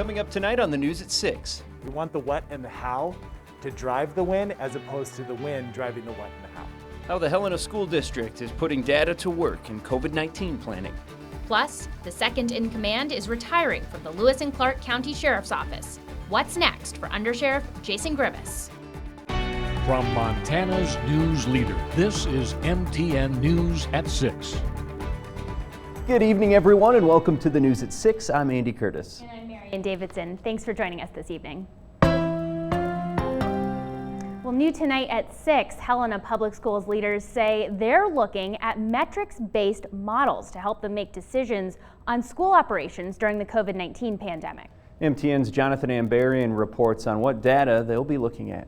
coming up tonight on the news at 6. We want the what and the how to drive the when as opposed to the when driving the what and the how. How the Helena School District is putting data to work in COVID-19 planning. Plus, the second in command is retiring from the Lewis and Clark County Sheriff's Office. What's next for Undersheriff Jason Grimace? From Montana's news leader, this is MTN News at 6. Good evening, everyone, and welcome to the news at 6. I'm Andy Curtis. And I'm Marian Davidson. Thanks for joining us this evening. Well, new tonight at 6, Helena Public Schools leaders say they're looking at metrics-based models to help them make decisions on school operations during the COVID-19 pandemic. MTN's Jonathan Ambarian reports on what data they'll be looking at.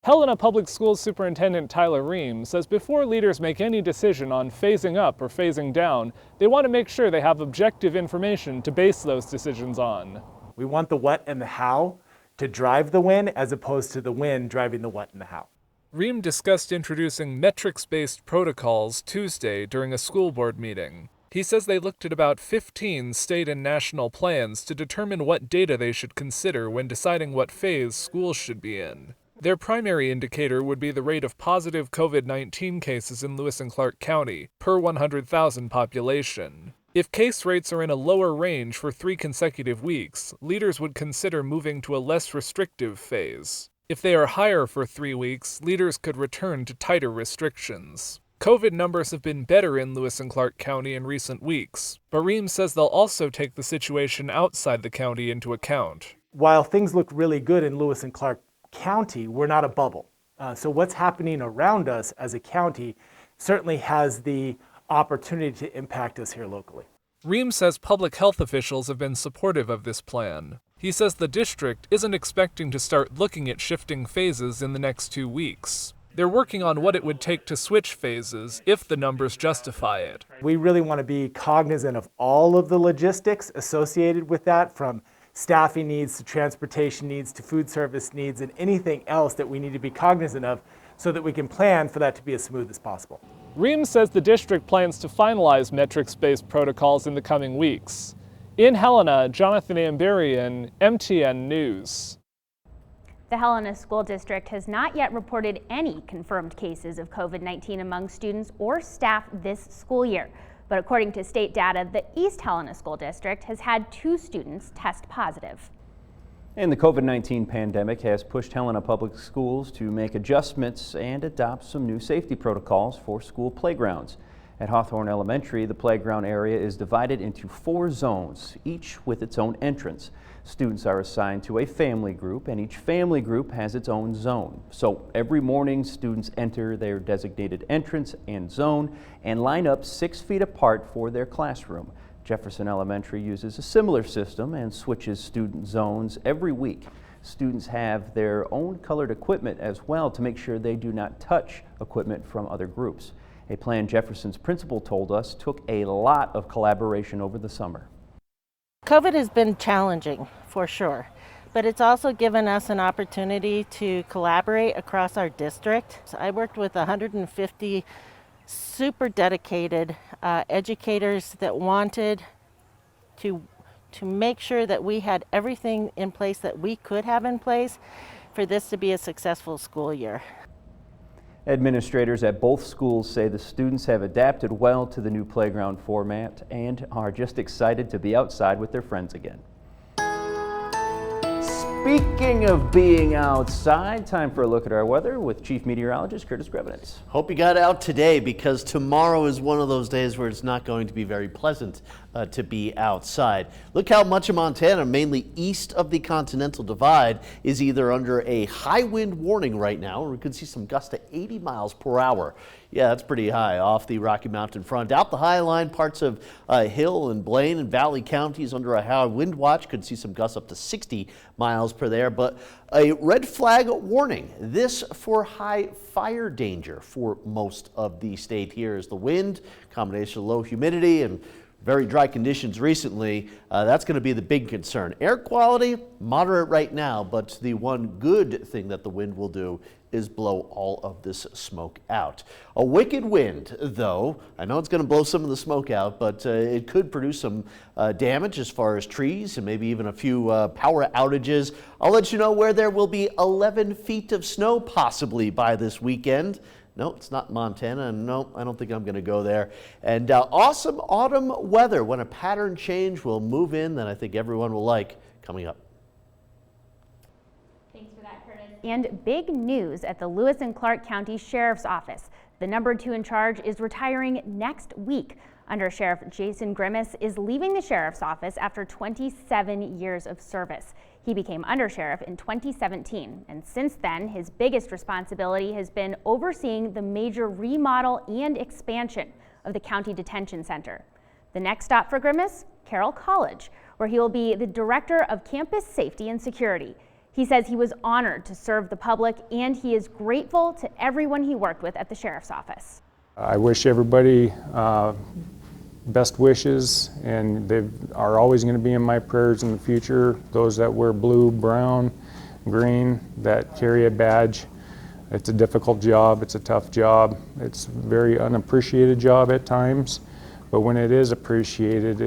Helena Public Schools Superintendent Tyler Ream says before leaders make any decision on phasing up or phasing down, they want to make sure they have objective information to base those decisions on. We want the what and the how to drive the when as opposed to the when driving the what and the how. Ream discussed introducing metrics-based protocols Tuesday during a school board meeting. He says they looked at about 15 state and national plans to determine what data they should consider when deciding what phase schools should be in. Their primary indicator would be the rate of positive COVID-19 cases in Lewis and Clark County per 100,000 population. If case rates are in a lower range for 3 consecutive weeks, leaders would consider moving to a less restrictive phase. If they are higher for 3 weeks, leaders could return to tighter restrictions. COVID numbers have been better in Lewis and Clark County in recent weeks, but Ream says they'll also take the situation outside the county into account. While things look really good in Lewis and Clark County, we're not a bubble. So what's happening around us as a county certainly has the opportunity to impact us here locally. Ream says public health officials have been supportive of this plan. He says the district isn't expecting to start looking at shifting phases in the next 2 weeks. They're working on what it would take to switch phases if the numbers justify it. We really want to be cognizant of all of the logistics associated with that, from staffing needs to transportation needs to food service needs and anything else that we need to be cognizant of so that we can plan for that to be as smooth as possible. Ream says the district plans to finalize metrics-based protocols in the coming weeks. In Helena, Jonathan Ambarian, MTN News. The Helena School District has not yet reported any confirmed cases of COVID-19 among students or staff this school year. But according to state data, the East Helena School District has had 2 students test positive. And the COVID-19 pandemic has pushed Helena Public Schools to make adjustments and adopt some new safety protocols for school playgrounds. At Hawthorne Elementary, the playground area is divided into 4 zones, each with its own entrance. Students are assigned to a family group, and each family group has its own zone. So every morning, students enter their designated entrance and zone and line up 6 feet apart for their classroom. Jefferson Elementary uses a similar system and switches student zones every week. Students have their own colored equipment as well to make sure they do not touch equipment from other groups. A plan Jefferson's principal told us took a lot of collaboration over the summer. COVID has been challenging for sure, but it's also given us an opportunity to collaborate across our district. So I worked with 150 super dedicated educators that wanted to make sure that we had everything in place that we could have in place for this to be a successful school year. Administrators at both schools say the students have adapted well to the new playground format and are just excited to be outside with their friends again. Speaking of being outside, time for a look at our weather with Chief Meteorologist Curtis Grevenitz. Hope you got out today, because tomorrow is one of those days where it's not going to be very pleasant to be outside. Look how much of Montana, mainly east of the Continental Divide, is either under a high wind warning right now, or we could see some gusts to 80 miles per hour. Yeah, that's pretty high off the Rocky Mountain front. Out the High Line, parts of Hill and Blaine and Valley counties under a high wind watch. Could see some gusts up to 60 miles per there, but a red flag warning. This for high fire danger for most of the state here, as the wind, combination of low humidity and very dry conditions recently, that's going to be the big concern. Air quality, moderate right now, but the one good thing that the wind will do is blow all of this smoke out. A wicked wind, though. I know it's going to blow some of the smoke out, but it could produce some damage as far as trees and maybe even a few power outages. I'll let you know where there will be 11 feet of snow possibly by this weekend. No, it's not Montana, and no, I don't think I'm going to go there. And awesome autumn weather when a pattern change will move in that I think everyone will like coming up. Thanks for that, Curtis. And big news at the Lewis and Clark County Sheriff's Office. The number 2 in charge is retiring next week. Under Sheriff Jason Grimace is leaving the Sheriff's Office after 27 years of service. He became undersheriff in 2017, and since then, his biggest responsibility has been overseeing the major remodel and expansion of the County Detention Center. The next stop for Grimace, Carroll College, where he will be the Director of Campus Safety and Security. He says he was honored to serve the public, and he is grateful to everyone he worked with at the Sheriff's Office. I wish everybody best wishes, and they are always going to be in my prayers in the future. Those that wear blue, brown, green, that carry a badge. It's a difficult job, it's a tough job, it's a very unappreciated job at times, but when it is appreciated,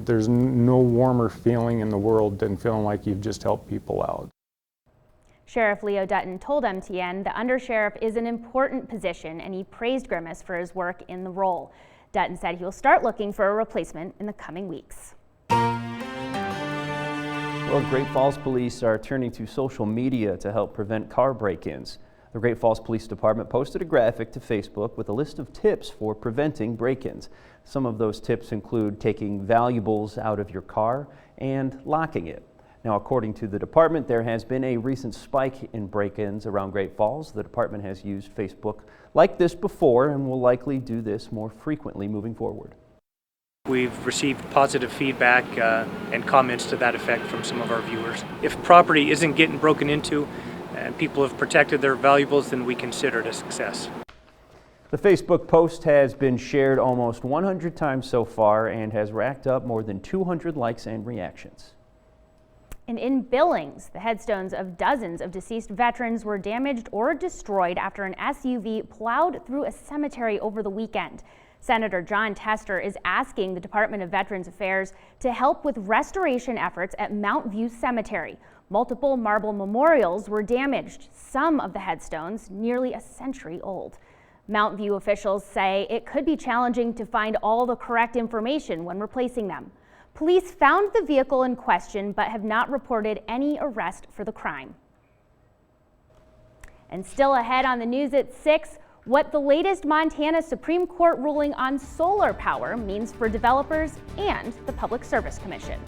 there's no warmer feeling in the world than feeling like you've just helped people out. Sheriff Leo Dutton told MTN the undersheriff is an important position, and he praised Grimace for his work in the role. Dutton said he will start looking for a replacement in the coming weeks. Well, Great Falls Police are turning to social media to help prevent car break-ins. The Great Falls Police Department posted a graphic to Facebook with a list of tips for preventing break-ins. Some of those tips include taking valuables out of your car and locking it. Now, according to the department, there has been a recent spike in break-ins around Great Falls. The department has used Facebook like this before and will likely do this more frequently moving forward. We've received positive feedback and comments to that effect from some of our viewers. If property isn't getting broken into and people have protected their valuables, then we consider it a success. The Facebook post has been shared almost 100 times so far and has racked up more than 200 likes and reactions. And in Billings, the headstones of dozens of deceased veterans were damaged or destroyed after an SUV plowed through a cemetery over the weekend. Senator John Tester is asking the Department of Veterans Affairs to help with restoration efforts at Mount View Cemetery. Multiple marble memorials were damaged, some of the headstones nearly a century old. Mount View officials say it could be challenging to find all the correct information when replacing them. Police found the vehicle in question but have not reported any arrest for the crime. And still ahead on the news at 6, what the latest Montana Supreme Court ruling on solar power means for developers and the Public Service Commission.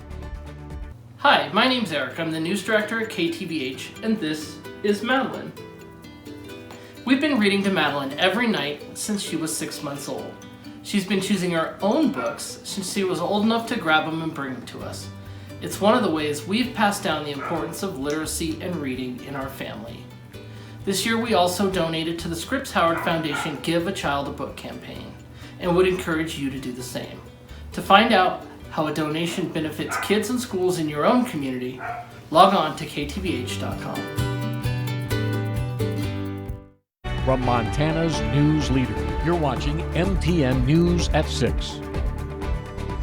Hi, my name's Eric. I'm the news director at KTVH, and this is Madeline. We've been reading to Madeline every night since she was 6 months old. She's been choosing her own books since she was old enough to grab them and bring them to us. It's one of the ways we've passed down the importance of literacy and reading in our family. This year we also donated to the Scripps Howard Foundation Give a Child a Book campaign and would encourage you to do the same. To find out how a donation benefits kids and schools in your own community, log on to ktvh.com. From Montana's news leader, you're watching MTN News at 6.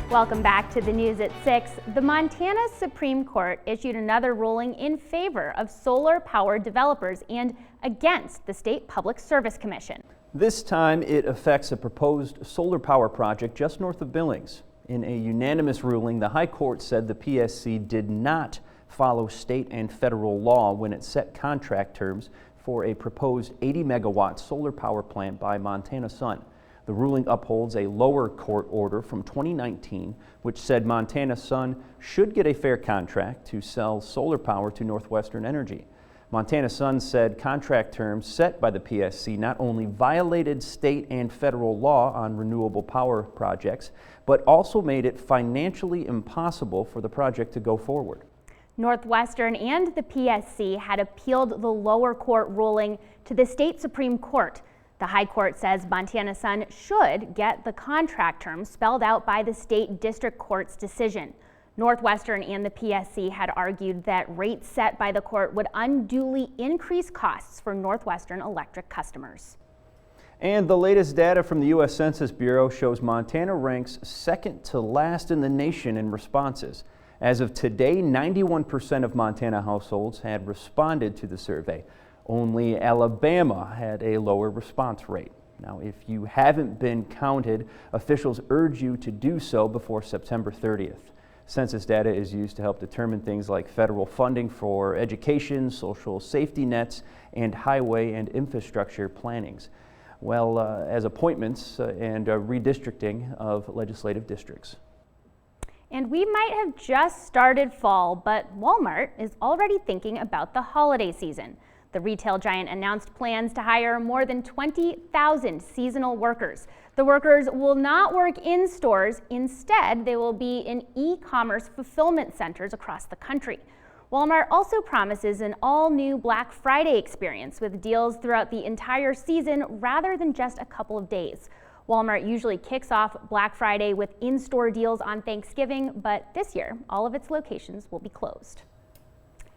Welcome back to the news at 6. The Montana Supreme Court issued another ruling in favor of solar-powered developers and against the State Public Service Commission. This time it affects a proposed solar power project just north of Billings. In a unanimous ruling, the High Court said the PSC did not follow state and federal law when it set contract terms for a proposed 80-megawatt solar power plant by Montana Sun. The ruling upholds a lower court order from 2019, which said Montana Sun should get a fair contract to sell solar power to Northwestern Energy. Montana Sun said contract terms set by the PSC not only violated state and federal law on renewable power projects, but also made it financially impossible for the project to go forward. Northwestern and the PSC had appealed the lower court ruling to the state Supreme Court. The High Court says Montana Sun should get the contract terms spelled out by the state district court's decision. Northwestern and the PSC had argued that rates set by the court would unduly increase costs for Northwestern Electric customers. And the latest data from the U.S. Census Bureau shows Montana ranks second to last in the nation in responses. As of today, 91% of Montana households had responded to the survey. Only Alabama had a lower response rate. Now, if you haven't been counted, officials urge you to do so before September 30th. Census data is used to help determine things like federal funding for education, social safety nets, and highway and infrastructure plannings, well as appointments and redistricting of legislative districts. And we might have just started fall, but Walmart is already thinking about the holiday season. The retail giant announced plans to hire more than 20,000 seasonal workers. The workers will not work in stores. Instead, they will be in e-commerce fulfillment centers across the country. Walmart also promises an all-new Black Friday experience with deals throughout the entire season rather than just a couple of days. Walmart usually kicks off Black Friday with in-store deals on Thanksgiving, but this year, all of its locations will be closed.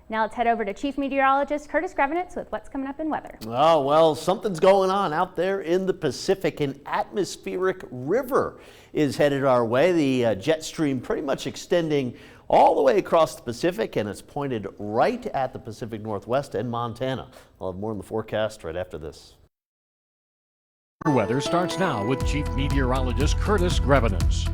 Now let's head over to Chief Meteorologist Curtis Grevenitz with what's coming up in weather. Oh, well, something's going on out there in the Pacific. An atmospheric river is headed our way. The jet stream pretty much extending all the way across the Pacific, and it's pointed right at the Pacific Northwest and Montana. I'll have more in the forecast right after this. Weather starts now with Chief Meteorologist Curtis Grevenitz.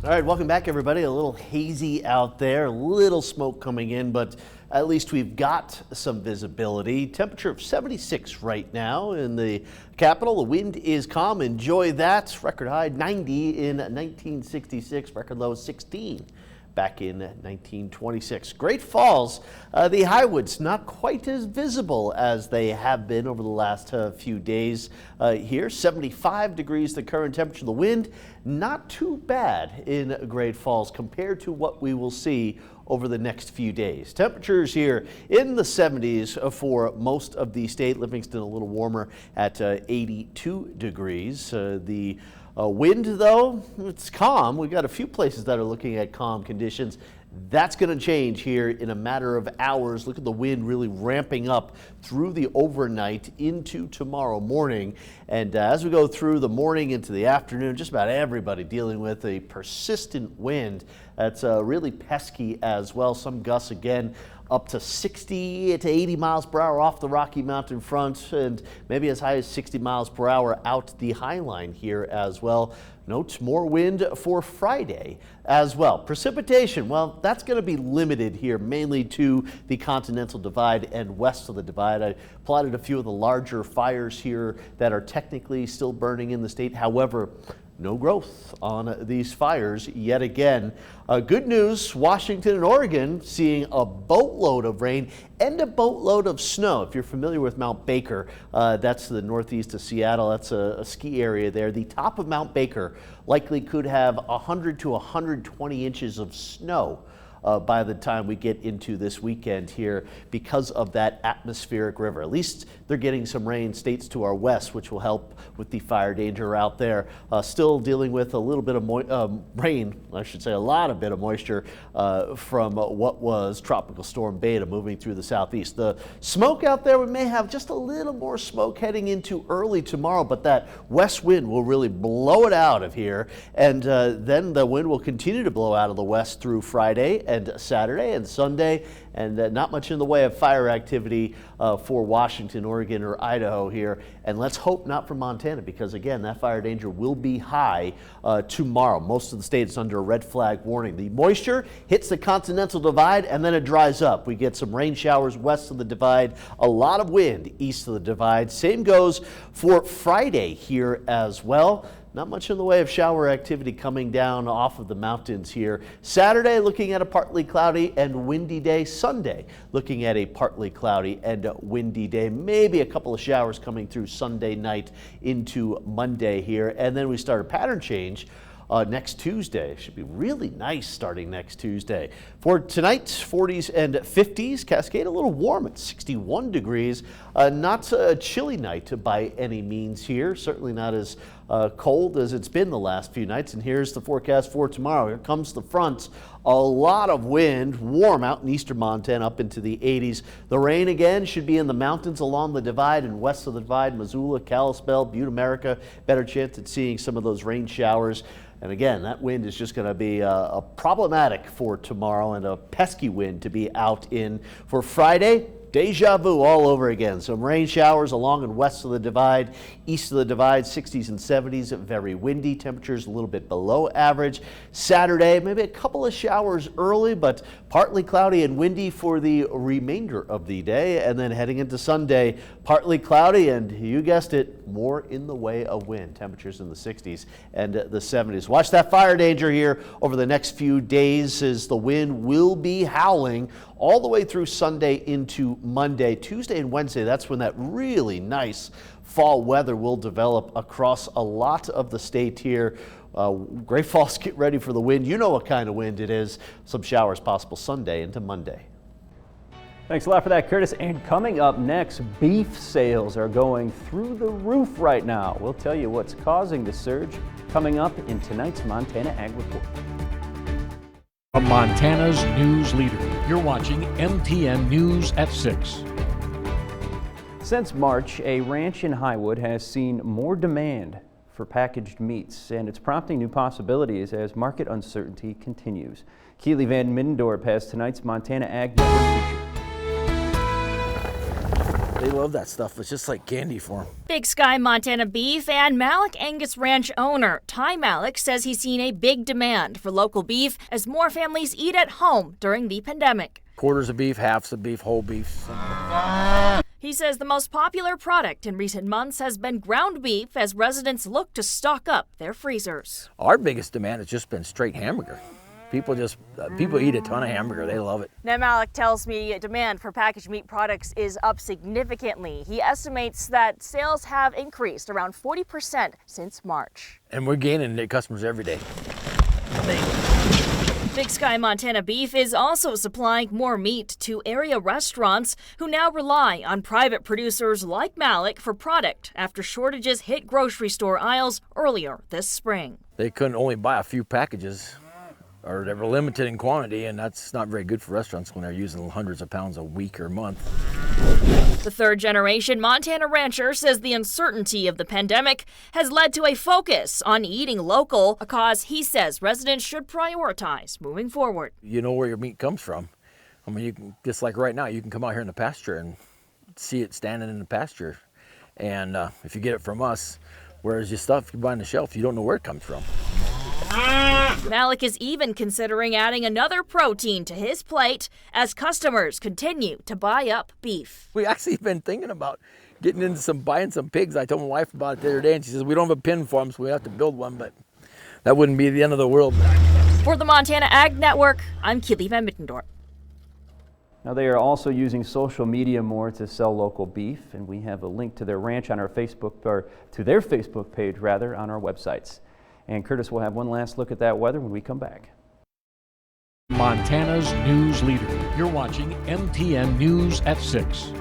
All right, welcome back, everybody. A little hazy out there, a little smoke coming in, but at least we've got some visibility. Temperature of 76 right now in the capital. The wind is calm. Enjoy that. Record high 90 in 1966. Record low 16 back in 1926. Great Falls, the Highwoods not quite as visible as they have been over the last few days here. 75 degrees the current temperature. The wind not too bad in Great Falls compared to what we will see over the next few days. Temperatures here in the 70s for most of the state. Livingston a little warmer at 82 degrees. The wind, though, it's calm. We've got a few places that are looking at calm conditions. That's going to change here in a matter of hours. Look at the wind really ramping up through the overnight into tomorrow morning. And as we go through the morning into the afternoon, just about everybody dealing with a persistent wind that's really pesky as well. Some gusts again up to 60 to 80 miles per hour off the Rocky Mountain front, and maybe as high as 60 miles per hour out the High Line here as well. Note more wind for Friday as well. Precipitation, well, that's going to be limited here, mainly to the Continental Divide and west of the Divide. I plotted a few of the larger fires here that are technically still burning in the state. However, no growth on these fires yet again. Good news, Washington and Oregon seeing a boatload of rain and a boatload of snow. If you're familiar with Mount Baker, that's the northeast of Seattle. That's a ski area there. The top of Mount Baker likely could have 100 to 120 inches of snow by the time we get into this weekend here because of that atmospheric river. At least they're getting some rain states to our west, which will help with the fire danger out there. Still dealing with a little bit of rain, I should say a lot of bit of moisture from what was Tropical Storm Beta moving through the southeast. The smoke out there, we may have just a little more smoke heading into early tomorrow, but that west wind will really blow it out of here. And then the wind will continue to blow out of the west through Friday and Saturday and Sunday, and not much in the way of fire activity for Washington, Oregon, or Idaho here. And let's hope not for Montana, because again, that fire danger will be high tomorrow. Most of the state is under a red flag warning. The moisture hits the Continental Divide and then it dries up. We get some rain showers west of the Divide, a lot of wind east of the Divide. Same goes for Friday here as well. Not much in the way of shower activity coming down off of the mountains here. Saturday, looking at a partly cloudy and windy day. Sunday, looking at a partly cloudy and windy day. Maybe a couple of showers coming through Sunday night into Monday here. And then we start a pattern change next Tuesday. It should be really nice starting next Tuesday. For tonight, 40s and 50s. Cascade a little warm at 61 degrees. Not a chilly night by any means here. Certainly not as cold as it's been the last few nights. And here's the forecast for tomorrow. Here comes the front. A lot of wind, warm out in eastern Montana up into the 80s. The rain again should be in the mountains along the divide and west of the divide, Missoula, Kalispell, Butte, America. Better chance at seeing some of those rain showers. And again, that wind is just going to be problematic for tomorrow, and a pesky wind to be out in. For Friday, deja vu all over again. Some rain showers along and west of the divide, east of the divide, 60s and 70s, very windy. Temperatures a little bit below average. Saturday, maybe a couple of showers early, but partly cloudy and windy for the remainder of the day. And then heading into Sunday, partly cloudy and, you guessed it, more in the way of wind. Temperatures in the 60s and the 70s. Watch that fire danger here over the next few days, as the wind will be howling all the way through Sunday into Monday. Tuesday and Wednesday, that's when that really nice fall weather will develop across a lot of the state here. Great Falls, get ready for the wind. You know what kind of wind it is. Some showers possible Sunday into Monday. Thanks a lot for that, Curtis. And coming up next, beef sales are going through the roof right now. We'll tell you what's causing the surge coming up in tonight's Montana Ag Report. From Montana's news leader, you're watching MTN News at 6. Since March, a ranch in Highwood has seen more demand for packaged meats, and it's prompting new possibilities as market uncertainty continues. Keely Van Middendorp has tonight's Montana Ag Network feature. They love that stuff. It's just like candy for them. Big Sky Montana Beef and Malik Angus Ranch owner Ty Malik says he's seen a big demand for local beef as more families eat at home during the pandemic. Quarters of beef, halves of beef, whole beef. He says the most popular product in recent months has been ground beef as residents look to stock up their freezers. Our biggest demand has just been straight hamburger. People eat a ton of hamburger. They love it. Now Malik tells me demand for packaged meat products is up significantly. He estimates that sales have increased around 40% since March. And we're gaining customers every day. Big Sky Montana Beef is also supplying more meat to area restaurants who now rely on private producers like Malik for product after shortages hit grocery store aisles earlier this spring. They couldn't only buy a few packages, or they were limited in quantity, and that's not very good for restaurants when they're using hundreds of pounds a week or month. The third-generation Montana rancher says the uncertainty of the pandemic has led to a focus on eating local, a cause he says residents should prioritize moving forward. You know where your meat comes from. I mean, you can, just like right now, you can come out here in the pasture and see it standing in the pasture. And if you get it from us, whereas your stuff you buy on the shelf, you don't know where it comes from. Malik is even considering adding another protein to his plate as customers continue to buy up beef. We actually been thinking about getting into buying some pigs. I told my wife about it the other day, and she says we don't have a pen for them, so we have to build one, but that wouldn't be the end of the world. For the Montana Ag Network, I'm Keely Van Mittendorp. Now, they are also using social media more to sell local beef, and we have a link to their ranch on our Facebook, or to their Facebook page rather, on our websites. And Curtis will have one last look at that weather when we come back. Montana's news leader. You're watching MTN News at 6.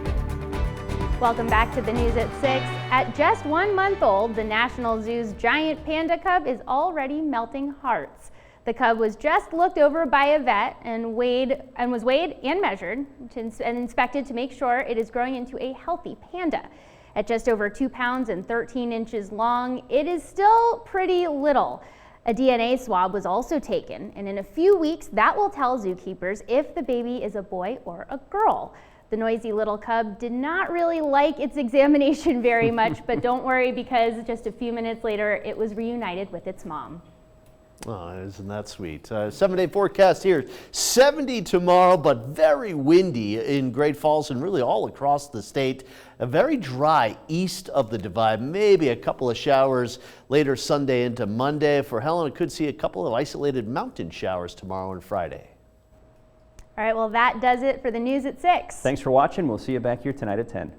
Welcome back to the news at 6. At just 1 month old, the National Zoo's giant panda cub is already melting hearts. The cub was just looked over by a vet and was weighed and measured and inspected to make sure it is growing into a healthy panda. At just over 2 pounds and 13 inches long, it is still pretty little. A DNA swab was also taken, and in a few weeks, that will tell zookeepers if the baby is a boy or a girl. The noisy little cub did not really like its examination very much, but don't worry, because just a few minutes later, it was reunited with its mom. Oh, isn't that sweet? 7-day forecast here. 70 tomorrow, but very windy in Great Falls and really all across the state. Very dry east of the divide. Maybe a couple of showers later Sunday into Monday. For Helena, could see a couple of isolated mountain showers tomorrow and Friday. All right, well, that does it for the news at 6. Thanks for watching. We'll see you back here tonight at 10.